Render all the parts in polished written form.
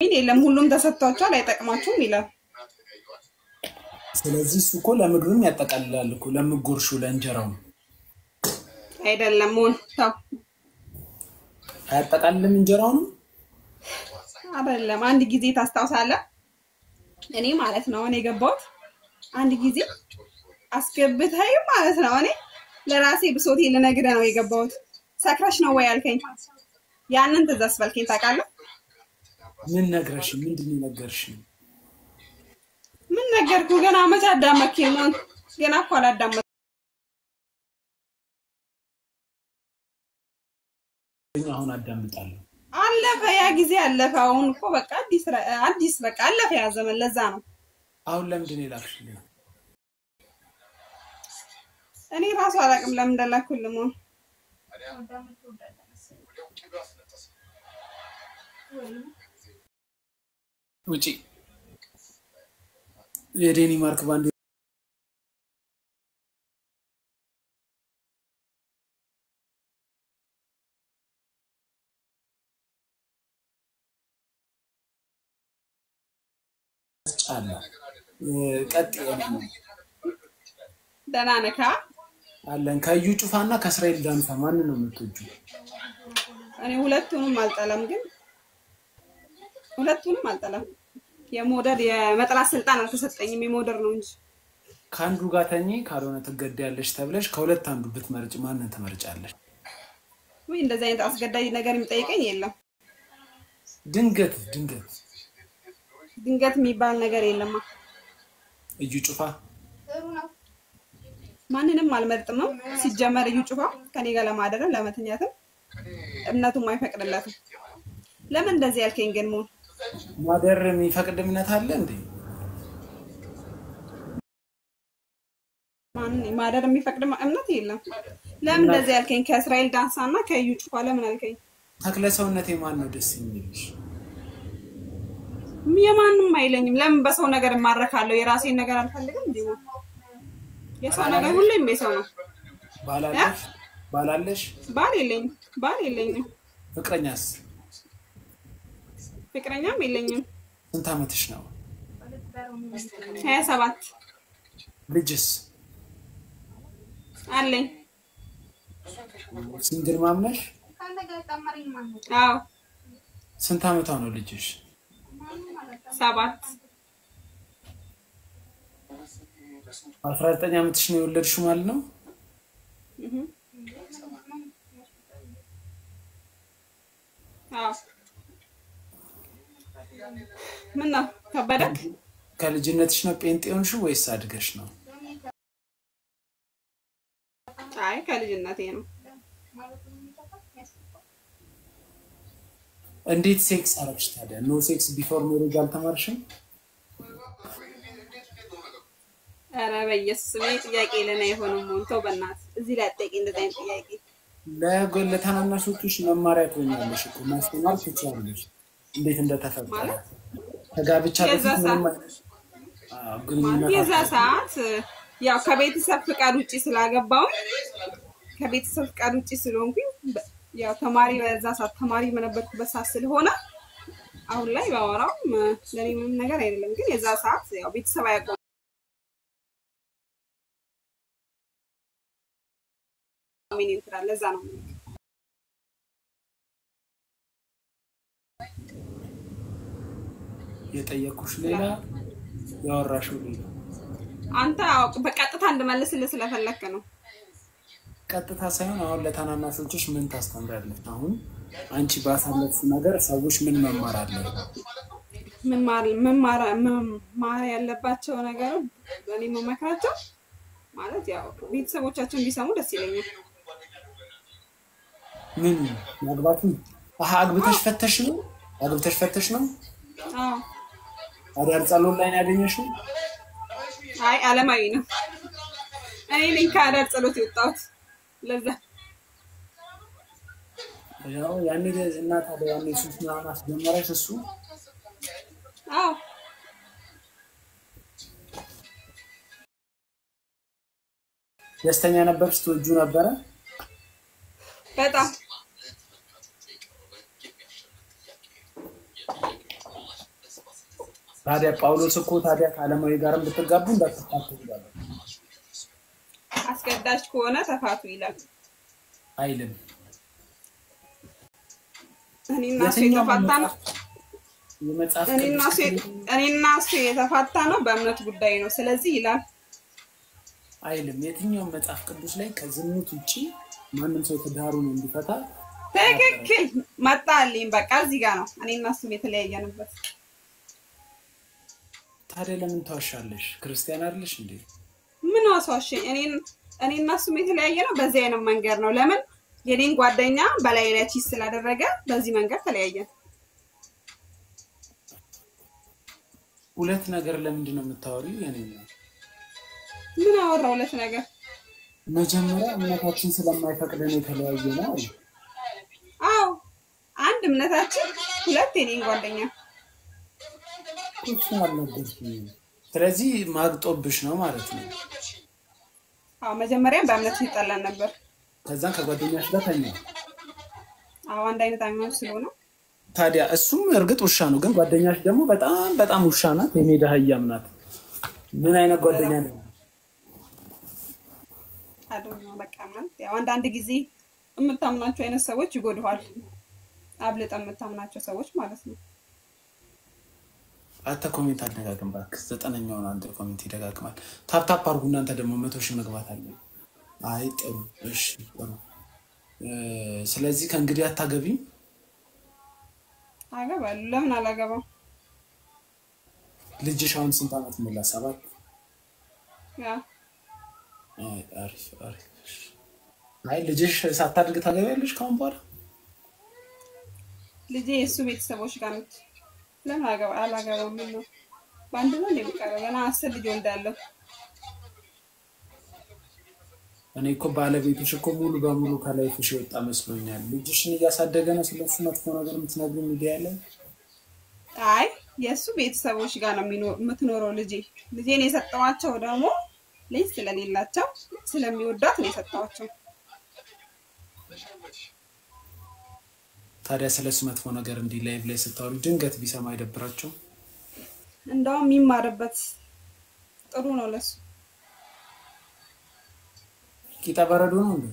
የለም ሁሉም ተሰጥቷቸዋል አይጠቅማችሁም ይላል። ስለዚህ እሱ እኮ ለምግብም ያጠቃልላል እኮ ለምጎርሹ ለእንጀራው አይደለም ሞን ታው አያጠቃልልም እንጀራው ነው አይደለም። አንድ ጊዜ ታስታውሳለህ እኔ ማለት ነው እኔ ገባሁት አንድ ጊዜ አስገብተኝ ማለት ነው እኔ ለራሴ ብሶቴ ልነግርህ ነው የገባሁት። ሰክረሽ ነው ወይ አልከኝ። ያንን ትእዛዝ በልከኝ ታውቃለህ? ምን ነግረሽ ምንድን ነው ነገርሽ? ምን ነገርኩ? ገና መቼ አዳመጥከኝ? ሞን ገና እኮ አላዳመጥኩም። አሁን አዳምጣለሁ። አለፈ ያ ጊዜ አለፈ። አሁን እኮ በቃ አዲስ በቃ አለፈ ያ ዘመን። ለዛ ነው አሁን ለምንድን ነው የላክሽልኝ? እኔ ራሱ አላውቅም ለምን እንደላኩልኝ ሞን ውጪ የዴንማርክ ባንድ ጫላ ቀጥ ያለው ደህና ነካ አለን ከዩ ጩፋና ከእስራኤል ዳንሳ ማን ነው የምትወጂው? እኔ ሁለቱንም አልጠላም ግን ሁለቱንም አልጠላም። የሞደር የመጥራት ስልጣን አልተሰጠኝም የሞደር ነው እንጂ ካንዱ ጋር ተኚ ካልሆነ ትገደያለሽ ተብለሽ ከሁለት አንዱ ብትመርጭ ማንን ትመርጫለሽ? ወይ እንደዛ አይነት አስገዳጅ ነገር የሚጠይቀኝ የለም። ድንገት የሚባል ነገር የለማ። እዩ ጩፋ ማንንም አልመርጥም ነው ሲጀመር። እዩ ጩፋ ከኔ ጋር ለማደር ለመተኛትም እምነቱም አይፈቅድለትም። ለምን እንደዚህ ያልከኝ ግን ሞን ማደር የሚፈቅድ እምነት አለ እንዴ? ማደር የሚፈቅድ እምነት የለም። ለምን እንደዚህ ያልከኝ? ከእስራኤል ዳንሳና ከዩ ጩፋ ለምን አልከኝ? ተክለ ሰውነቴ ማን ነው ደስ የሚልሽ? የማንም አይለኝም። ለምን በሰው ነገር ማረካለሁ? የራሴን ነገር አልፈልግም እንዴ? የሰው ነገር ሁሌም የሰው ነው። ባላለሽ? ባል የለኝም። ፍቅረኛስ? ፍቅረኛም የለኝም። ስንት አመትሽ ነው? 27 ልጅስ? አለኝ። ሲንግል ማም ነሽ? አዎ። ስንት አመቷ ነው ልጅሽ? 7 19 አመትሽ ነው የወለድሽው ማለት ነው? አዎ። ምን ነው ከበደክ? ከልጅነትሽ ነው ጴንጤውንሽ ወይስ አድገሽ ነው? አይ ከልጅነቴ ነው። እንዴት ሴክስ አረግሽ ታዲያ? ኖ ሴክስ ቢፎር ሜሬጅ አልተማርሽም? ኧረ በኢየሱስ ጥያቄ ለኔ አይሆንም። ሞንቶ በእናትህ እዚህ ላይ አጠቂ እንደዚህ አይነት ጥያቄ ለታናናሾችሽ መማሪያ ትሆኛለሽ እኮ ማስተማር ትችያለሽ። እንዴት እንደተፈጠረ ከጋብቻ በፊት ምንም የዛ ሰዓት ያው ከቤተሰብ ፍቃድ ውጪ ስላገባው ከቤተሰብ ፍቃድ ውጪ ስለሆንኩኝ ያው ተማሪ በዛ ሰዓት ተማሪ መነበርኩበት ሰዓት ስለሆነ አሁን ላይ ባወራው ለኔ ምንም ነገር አይደለም። ግን የዛ ሰዓት ያው ቤተሰብ አያውቀውም። ምን ይንትራል ለዛ ነው የጠየቁሽ ሌላ ያወራሽው ሌላ። አንተ በቀጥታ እንድመልስልህ ስለፈለክ ነው። ቀጥታ ሳይሆን አሁን ለታናናሾችሽ ምን ታስተምራለሽ? አሁን አንቺ ባሳለፍሽ ነገር ሰዎች ምን መማር አለባቸው? መማር ያለባቸው ነገር እኔ መመክራቸው ማለት ያው ቤተሰቦቻችን ቢሰሙ ደስ ይለኛል። ምን ማግባቱ? አግብተሽ ፈተሽ ነው? አዎ። አዳር ጸሎት ላይ ነው ያገኘሽው? አይ አለማዊ ነው። እኔ ነኝ ከአዳር ጸሎት የወጣሁት። ለዛ ያው ያኔ እናት ታዲያ ያኔ ሱስ ምናምን አስጀመረሽ እሱ? አዎ። ደስተኛ ነበርሽ? ትወጁ ነበረ? በጣም ታዲያ ጳውሎስ እኮ ታዲያ ከዓለማዊ ጋርም ብትጋቡ እንዳትፋቱ ይላል አስገዳጅ ከሆነ ተፋቱ ይላል አይልም እኔና እሱ የተፋታ ነው በእምነት ጉዳይ ነው ስለዚህ ይላል አይልም የትኛው መጽሐፍ ቅዱስ ላይ ከዝሙት ውጪ ማንንም ሰው ተዳሩን እንዲፈታ ትክክል መጣልኝ በቃ እዚህ ጋር ነው እኔና እሱ የተለያየንበት ታዲያ ለምን ተዋሻለሽ ክርስቲያን አይደለሽ እንዴ ምን ዋሳሽ እኔና እሱ የተለያየነው በዚህ አይነት መንገድ ነው ለምን የኔን ጓደኛ በላይ ላይ ቺስ ስላደረገ በዚህ መንገድ ተለያየን ሁለት ነገር ለምንድን ነው የምታወሪው የኔና ምን አወራው ሁለት ነገር መጀመሪያ እምነታችን ስለማይፈቅድ ነው የተለያየነው አዎ አንድ እምነታችን ሁለት የኔን ጓደኛ ስለዚህ ማግጦብሽ ነው ማለት ነው አዎ መጀመሪያ በእምነት ይጣላን ነበር ከዛን ከጓደኛሽ ጋር ተኛ አዎ አንድ አይነት አማኝ ስለሆነ ታዲያ እሱም እርግጥ ውሻ ነው ግን ጓደኛሽ ደግሞ በጣም ውሻ ናት የሜዳ አህያም ናት ምን አይነት ጓደኛ ነው አዶና በቃ ማለት ያው አንድ ጊዜ የምታምናቸው አይነት ሰዎች ይጎድዋል አብልጠው የምታምናቸው ሰዎች ማለት ነው አታ ኮሜንት አደጋግም ባክ 9ኛውን አንድ ኮሜንት ይደጋግማል ታፕ አርጉ እናንተ ደግሞ 100,000 መግባት አለ አይ ጥሩ እሺ ጥሩ ስለዚህ ከእንግዲህ አታገቢም አገባለሁ ለምን አላገባም ልጅሽ አሁን ስንት አመት ሞላ 7 ያ አሪፍ አይ ልጅሽ ሳታድግ ታገቢያለሽ ካሁን በኋላ ልጄ እሱ ቤተሰቦች ጋር ነው ለምን አላገባም ነው ባንድ ነው የሚቀረው ገና 10 ልጅ ወልዳለሁ እኔ እኮ ባለቤትሽ እኮ ሙሉ በሙሉ ከላይፍሽ ወጣ መስሎኛል ልጅሽን እያሳደገ ነው ስለሱ መጥፎ ነገር የምትነግሪው ሚዲያ ላይ አይ የሱ ቤተሰቦች ጋር ነው የምትኖረው ልጄን የሰጠዋቸው ደግሞ ልጅ ስለሌላቸው ስለሚወዳት ነው የሰጠዋቸው ታዲያ ስለሱ መጥፎ ነገር እንዲ ላይቭ ላይ ስታወሪ ድንገት ቢሰማ አይደብራቸው እንደውም ይማርበት ጥሩ ነው ለሱ ቂጣ በረዶ ነው እንዴ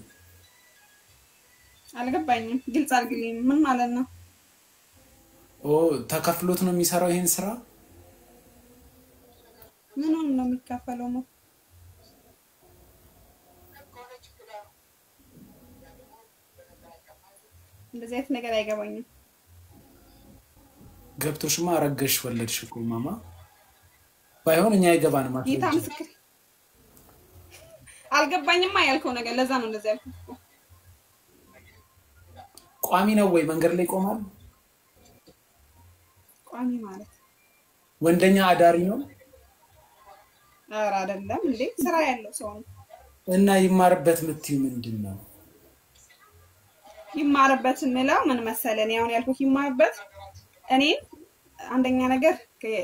አልገባኝም ግልጽ አድርግልኝ ምን ማለት ነው ተከፍሎት ነው የሚሰራው ይሄን ስራ ምን ነው የሚከፈለው ነው እንደዚህ አይነት ነገር አይገባኝም ገብቶሽማ አረገሽ ወለድሽ እኮ ማማ ባይሆን እኛ አይገባንም ማለት ጌታ ምስክር አልገባኝማ ያልከው ነገር ለዛ ነው እንደዚህ ያልኩት ቋሚ ነው ወይ መንገድ ላይ ቆማል ቋሚ ማለት ወንደኛ አዳሪ ነው ኧረ አይደለም እንዴ ስራ ያለው ሰው ነው እና ይማርበት ምትዩ ምንድነው ይማርበት እንለው ምን መሰለን ያውን ያልኩት ይማርበት እኔ አንደኛ ነገር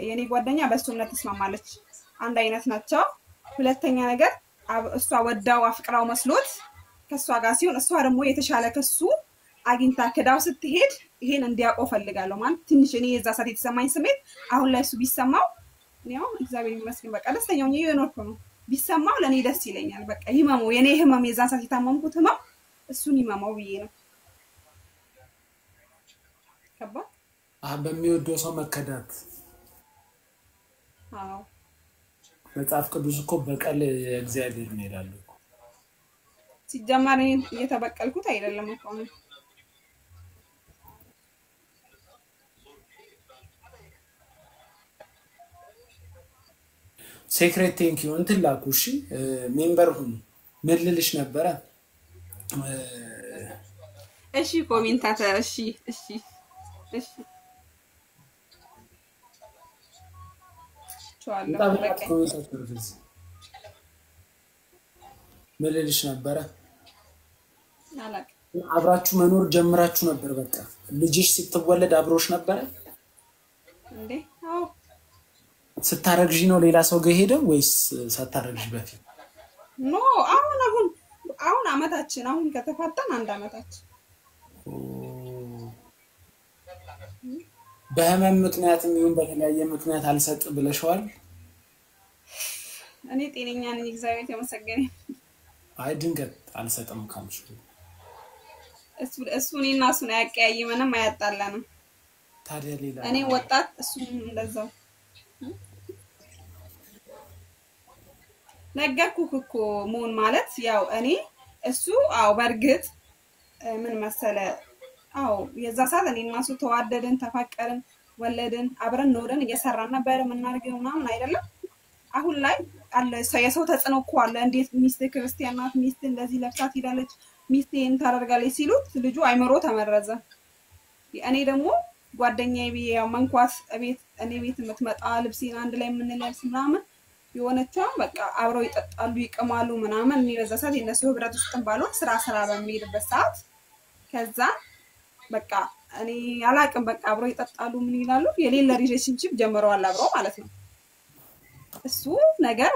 የኔ ጓደኛ በእሱነት ተስማማለች አንድ አይነት ናቸው ሁለተኛ ነገር እሷ ወዳው አፍቅራው መስሎት ከሷ ጋር ሲሆን እሷ ደግሞ የተሻለ ከሱ አግኝታ ከዳው ስትሄድ ይሄን እንዲያቆ ፈልጋለሁ ማለት ትንሽ እኔ የዛ ሰዓት የተሰማኝ ስሜት አሁን ላይ እሱ ቢሰማው ነው እግዚአብሔር ይመስገን በቃ ደስተኛው ነው የኖርኩ ነው ቢሰማው ለኔ ደስ ይለኛል በቃ ይማሙ የኔ ህመም የዛ ሰዓት የታመምኩት ህመም እሱን ይማማው ብዬ ነው ከባ በሚወደው ሰው መከዳት አዎ መጽሐፍ ቅዱስ እኮ በቀል እግዚአብሔር ነው ይላል እኮ ሲጀመር እየተበቀልኩት አይደለም እኮ ነው ሴክሬት ቴንክ ዩ እንትን ላኩሽ ሜምበር ሁኑ መልልሽ ነበር እሺ ኮሜንታተር እሺ መልልሽ ነበር አላቅ አብራችሁ መኖር ጀምራችሁ ነበር በቃ ልጅሽ ስትወለድ አብሮሽ ነበር እንዴ አዎ ስታረግጂ ነው ሌላ ሰው ጋር ሄደው ወይስ ሳታረግጂ በፊት ኖ አሁን አመታችን አሁን ከተፋጠን አንድ አመታችን በህመም ምክንያትም ይሁን በተለያየ ምክንያት አልሰጥ ብለሽዋል? እኔ ጤነኛ ነኝ እግዚአብሔር የተመሰገነ። አይ ድንገት አልሰጥም ካልሽ እሱ እኔና እሱን አያቀያይመንም አያጣላንም። ታዲያ ሌላ እኔ ወጣት እሱ እንደዛው ነገርኩህ እኮ መሆን ማለት ያው እኔ እሱ አው በርግጥ ምን መሰለ አው የዛ ሰዓት እኔና እሱ ተዋደድን ተፋቀርን ወለድን አብረን ኖረን እየሰራን ነበር ምናርገው ምናምን አይደለም። አሁን ላይ አለ የሰው ተጽዕኖ እኮ አለ። እንዴት ሚስት ክርስቲያን ናት ሚስት እንደዚህ ለብሳት ሄዳለች ሚስቴን ታደርጋለች ሲሉት ልጁ አይምሮ ተመረዘ። እኔ ደግሞ ጓደኛዬ ቢያው መንኳስ እኔ ቤት የምትመጣ ልብሴን አንድ ላይ የምንለብስ ምናምን የሆነችው በቃ አብረው ይጠጣሉ ይቀማሉ ምናምን እኔ በዛ ሰዓት የነሱ ህብረት ውስጥም ባልሆን ስራ በሚሄድበት ሰዓት ከዛ በቃ እኔ አላቅም በቃ አብረው ይጠጣሉ ምን ይላሉ የሌለ ሪሌሽንሺፕ ጀምረዋል አብረው ማለት ነው። እሱ ነገር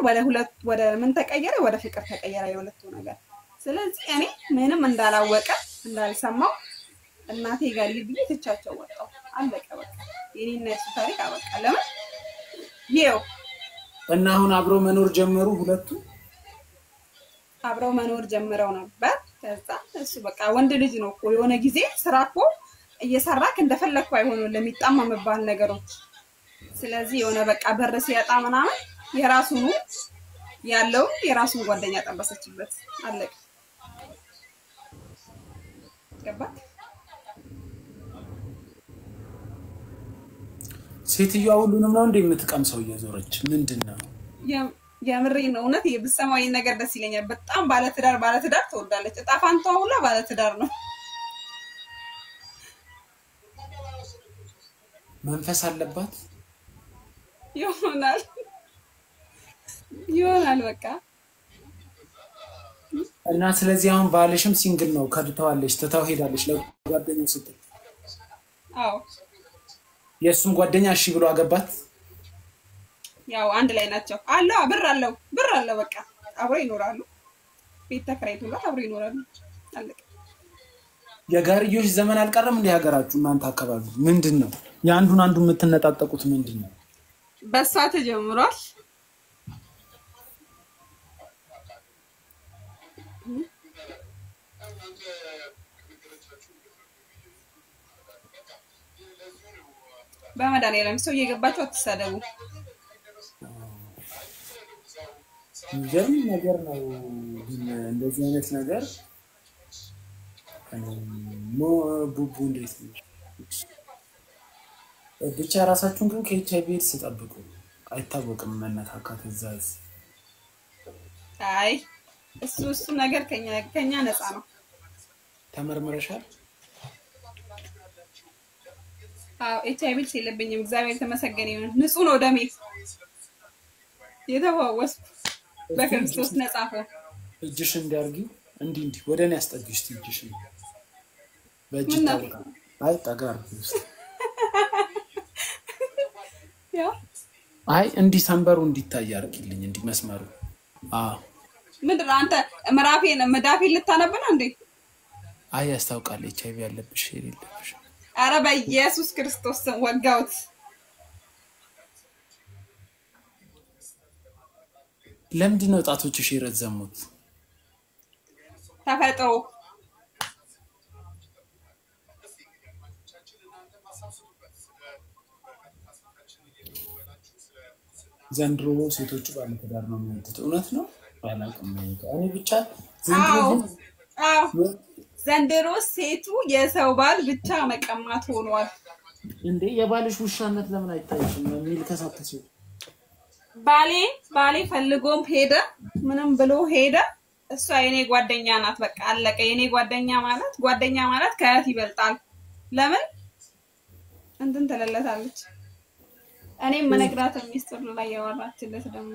ወደ ምን ተቀየረ ወደ ፍቅር ተቀየረ የሁለቱ ነገር። ስለዚህ እኔ ምንም እንዳላወቀ እንዳልሰማው እናቴ ጋር ልብዬ ትቻቸው ወጣው አለቀ በቃ የኔና እሱ ታሪክ አበቃ። ለምን ይው እና አሁን አብረው መኖር ጀመሩ ሁለቱ አብረው መኖር ጀምረው ነበር። ከዛ እሱ በቃ ወንድ ልጅ ነው እኮ የሆነ ጊዜ ስራ እኮ እየሰራክ እንደፈለኩ አይሆንም ለሚጣማምባል ነገሮች። ስለዚህ የሆነ በቃ በር ሲያጣ ምናምን የራሱን ያለው የራሱን ጓደኛ ጠበሰችበት አለቀ። ገባክ? ሴትዮዋ ሁሉንም ነው እንደምትቀምሰው እየዞረች ምንድነው? የምሬ ነው እውነት የብሰማው ይሄን ነገር ደስ ይለኛል። በጣም ባለትዳር ትወዳለች። እጣ ፋንታው ሁላ ባለትዳር ነው። መንፈስ አለባት ይሆናል በቃ እና ስለዚህ አሁን ባልሽም ሲንግል ነው ከድተዋለች ትታው ሄዳለች ለጓደኛው ስትል። አዎ የሱም ጓደኛ እሺ ብሎ አገባት። ያው አንድ ላይ ናቸው አለ ብር አለው በቃ አብረው ይኖራሉ። ቤት ተከራይቶላት አብረው ይኖራሉ አለቀ። የጋርዮሽ ዘመን አልቀረም እንደ ሀገራችሁ እናንተ አካባቢ ምንድነው ያንዱን አንዱ የምትነጣጠቁት ምንድነው? በሷ ተጀምሯል። በመድኃኒዓለም ሰው እየገባችሁ አትሳደቡ። የሚገርም ነገር ነው እንደዚህ አይነት ነገር ቡቡ እንዴት ነው ብቻ ራሳችሁን ግን ከኤችአይቪ ኤድስ ተጠብቁ። አይታወቅም መነካካት እዛዝ አይ እሱ ነገር ከኛ ነፃ ነው። ተመርምረሻል? አዎ ኤችአይቪ ኤድስ የለብኝም እግዚአብሔር የተመሰገነ ይሁን። ንጹህ ነው ደሜ የተዋወስኩ በክርስቶስ ነፃ ሆነ። እጅሽ እንዲያርጊ እንዲ ወደኔ ያስጠግሽ ትንሽ በእጅ ታውቃ አይ ጠጋር ያ አይ እንዲ ሰንበሩ እንዲታይ አርግልኝ እንዲ መስመሩ ምንድነው አንተ መዳፌን ልታነብ ነው እንዴ? አይ ያስታውቃል ኤችአይቪ ያለብሽ የሌለብሽ። አረ በኢየሱስ ክርስቶስ ወጋውት። ለምንድን ነው ጣቶችሽ የረዘሙት? ተፈጥሮ ዘንድሮ ሴቶቹ ባለትዳር ነው የሚወዱት። እውነት ነው ባላውቅም እኔ ብቻ ዘንድሮ ሴቱ የሰው ባል ብቻ መቀማት ሆኗል እንዴ። የባልሽ ውሻነት ለምን አይታይሽም? የሚል ከሳተሽ ባሌ ፈልጎም ሄደ ምንም ብሎ ሄደ። እሷ የኔ ጓደኛ ናት በቃ አለቀ። የኔ ጓደኛ ማለት ከያት ይበልጣል። ለምን እንትን ተለለታለች። እኔም መነግራት ሚስጥር ላይ ያወራችለት ደግሞ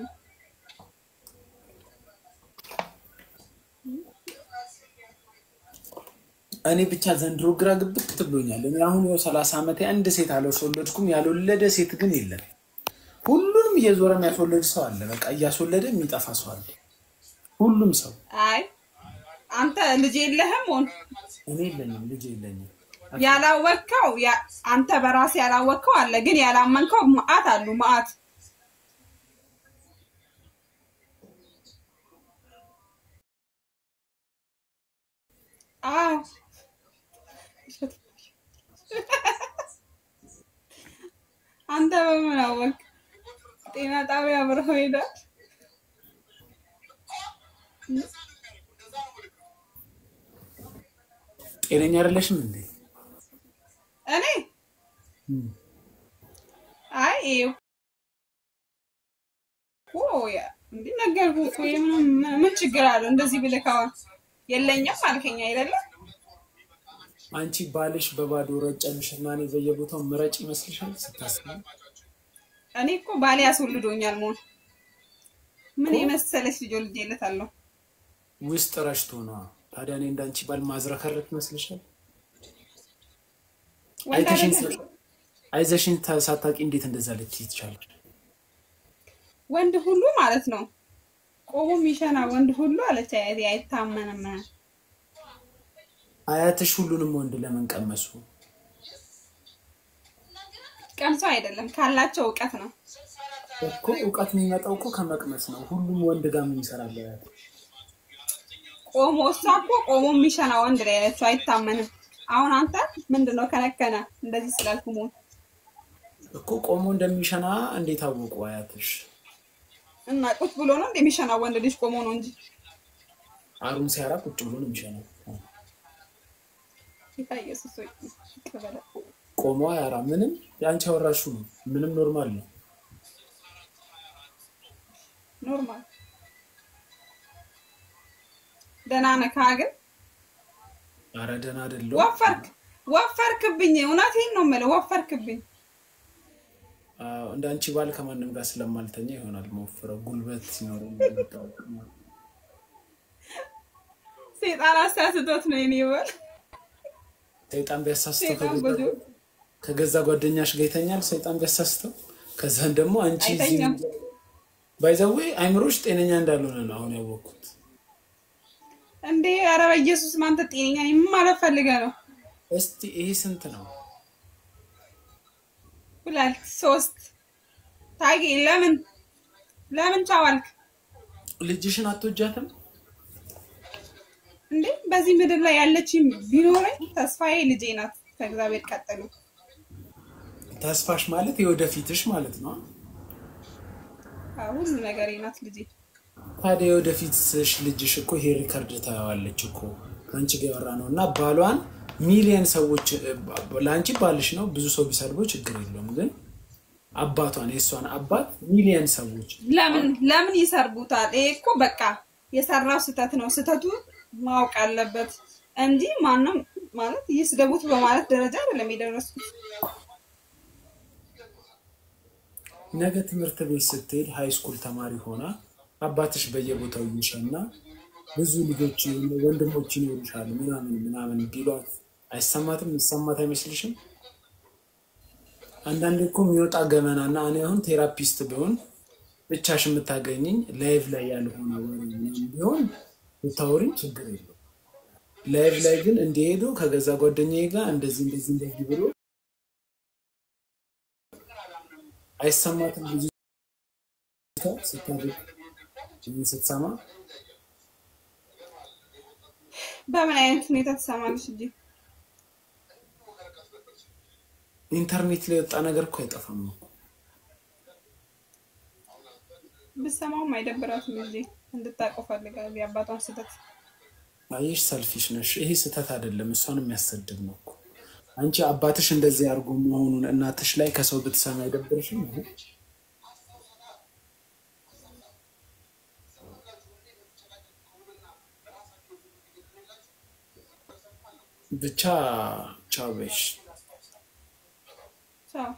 እኔ ብቻ ዘንድሮ ግራ ግብት ብሎኛል። እኔ አሁን 30 ዓመቴ አንድ ሴት አልወለድኩም። ያልወለደ ሴት ግን የለም። ሁሉንም እየዞረ የሚያስወልድ ሰው አለ። በቃ እያስወለደ የሚጠፋ ሰው አለ። ሁሉም ሰው አይ አንተ ልጅ የለህም ወን እኔ የለኝም ልጅ የለኝም። ያላወቀው አንተ በራስ ያላወቀው አለ ግን ያላመንከው ማአት አሉ ማአት አንተ በምን አወቅ ጤና ጣቢያ አብረው ሄደ ጤነኛ አይደለሽም እንዴ እኔ አይ ያ እንዴ ነገርኩ ምን ችግር አለ እንደዚህ ብለካው የለኝም አልከኛ አይደለ አንቺ ባልሽ በባዶ ረጨልሽና ነው በየቦታው ምረጭ ይመስልሻል ስታስብ እኔ እኮ ባሌ ያስወልዶኛል ሞን ምን የመሰለሽ ልጅ ወልጄለታለሁ ውስጥ ረሽቶ ነው ታዲያ እኔ እንዳንቺ ባል ማዝረከረክ ይመስልሻል አይዘሽን ሳታቂ እንዴት እንደዛ ልትይ ትቻለሽ ወንድ ሁሉ ማለት ነው ቆሞ ሚሸና ወንድ ሁሉ አለች አይታመንም አያትሽ ሁሉንም ወንድ ለምን ቀመሱ ቀምሶ አይደለም ካላቸው ዕውቀት ነው እኮ ዕውቀት የሚመጣው እኮ ከመቅመስ ነው ሁሉም ወንድ ጋር ምን ይሰራል ቆሞ ሳቆ ቆሞ ሚሸና ወንድ ላይ ያለችው አይታመንም አሁን አንተ ምንድነው ከነከነ እንደዚህ ስላልኩ እኮ ቆሞ እንደሚሸና እንዴት አወቁ አያትሽ እና ቁጭ ብሎ ነው እንደሚሸና ወንድ ልጅ ቆሞ ነው እንጂ አሩን ሲያራ ቁጭ ብሎ ነው የሚሸናው ኢየሱስ ሆይ ከበለ ቆሞ ያራ ምንም ያንቺ አወራሹ ነው ምንም ኖርማል ነው ኖርማል ደና ነካ ግን አረ ደና አይደለም ወፈርክብኝ እውነቴን ነው ማለት ወፈርክብኝ እንዳንቺ ባል ከማንም ጋር ስለማልተኛ ይሆናል መወፈረው ጉልበት ሲኖር ነው ሰይጣን አሳስቶት ነው የሚወል ሰይጣን ቢያሳስተው ከገዛ ጓደኛሽ ጋር ይተኛል ሰይጣን ቢያሳስተው ከዛን ደግሞ አንቺ ባይዘው አይምሮሽ ጤነኛ እንዳልሆነ ነው አሁን ያወቅኩት እንዴ ኧረ በኢየሱስ ማንተ ጤነኛ ነኝ ማለት ፈልገ ነው እስቲ ይሄ ስንት ነው ሁለት ሶስት ታጊ ለምን ቻዋልክ ልጅሽን አትወጃትም እንዴ በዚህ ምድር ላይ ያለች ቢኖረኝ ተስፋዬ ልጄ ናት ከእግዚአብሔር ቀጥሎ ተስፋሽ ማለት የወደፊትሽ ማለት ነው ሁሉ ነገር ናት ልጄ ታዲያ የወደፊትሽ ልጅሽ እኮ ይሄ ሪከርድ ታያዋለች እኮ አንቺ ጋር ነውና ባሏን ሚሊየን ሰዎች ላንቺ ባልሽ ነው ብዙ ሰው ቢሰርቦ ችግር የለውም ግን አባቷን የሷን አባት ሚሊየን ሰዎች ለምን ይሰርቡታል ይሄ እኮ በቃ የሰራው ስተት ነው ስተቱ ማውቅ አለበት እንጂ ማንም ማለት ይስደቡት በማለት ደረጃ አይደለም የደረስኩት ነገ ትምህርት ቤት ስትሄድ ሃይ ስኩል ተማሪ ሆና አባትሽ በየቦታው ይሽና ብዙ ልጆች ወንድሞች ይኖርሻል ምናምን ቢሏት አይሰማትም ይሰማት አይመስልሽም አንዳንዴ እኮ የሚወጣ ገመናና እኔ አሁን ቴራፒስት ቢሆን ብቻሽ የምታገኝኝ ላይቭ ላይ ያልሆነ ወሬ ቢሆን ብታወሪኝ ችግር የለውም ላይቭ ላይ ግን እንደሄዱ ከገዛ ጓደኛዬ ጋር እንደዚህ ብሎ አይሰማትም ብዙ ስትሰማ በምን አይነት ሁኔታ ተሰማለሽ እንጂ ኢንተርኔት ላይ ወጣ ነገር እኮ አይጠፋም ብሰማው አይደብራትም እንጂ እንድታቆ ፈልጋለሁ ያባቷን ስተት አይሽ ሰልፊሽ ነሽ ይሄ ስተት አይደለም እሷንም የሚያሰድብ ነው እኮ አንቺ አባትሽ እንደዚህ ያርጉ መሆኑን እናትሽ ላይ ከሰው ብትሰማ አይደብርሽም ብቻ ቻው በሽ ቻው